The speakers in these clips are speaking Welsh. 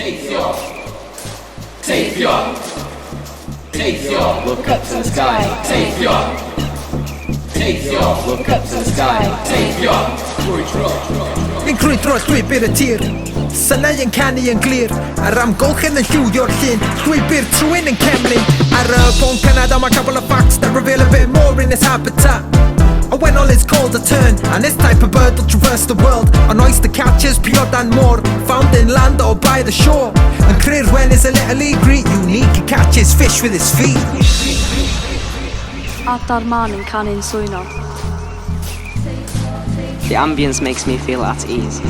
Look up to the sky. Look up to the sky. Ni'n crwydro llwybr y tir, synau yn canu yn glir, a'r amgylchyn yn llwydio'r llun, llwybr trwyn yn cemlyn. Ar y ffôn cynad am a couple of facts that reveal a bit more in its habitat. And when all is called a turn, and this type of bird will traverse the world on oyster catchers, piod and more, found in land or by the shore. And cryr when is a little egret, unique, he catches fish with his feet. Adar man yn canu'n swyno. The ambience makes me feel at ease.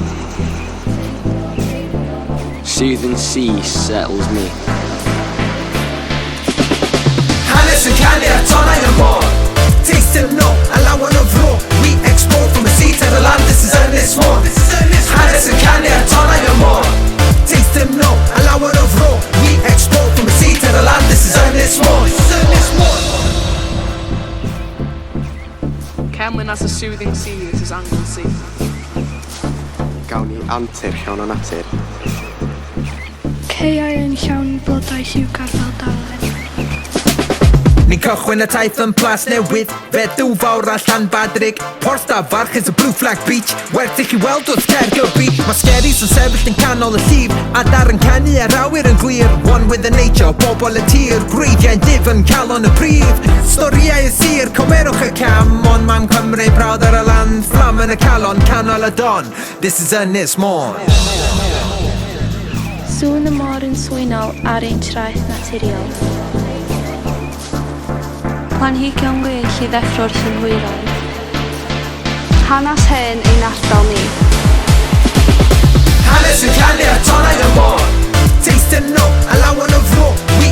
Soothing sea settles me. Hanes yn canu a tonau y môr, taste him no, a lawan of raw. We export from the sea to the land, this is Ynys Môn. Hanes yn canu a tonau y môr, taste him no, a lawan of raw. We export from the sea to the land, this is Ynys Môn. Cemlyn as a soothing sea, this is Anglesey. Gawn ni antur llawn o natur. Ceiau yn llawn blodau lliwgar fel dalen. Ni'n cychwyn y taith yn plas newydd, feddw fawr a Llanbadrig. Porth da farch is a blue flag beach, werth i chi weld wrth Caergybi. Mae sgeris yn sefyll yn canol y llif, adar yn canu a'r awyr yn glir. One with the nature, bobl y tir, gwreiddiau'n difn calon y prif. Storiau y sir, comerwch y cam, ond mam Cymru brawd ar y land, fflam yn y calon, canol y don. This is Ynys Môn. Sŵn y môr yn swyno ar ein traeth naturiol. Planhigion gwych i ddeffro'r llynwyron. Hanes hen ein ardal ni. Hanes yn canu a tonau y môr, taste him no, a lawan of raw. We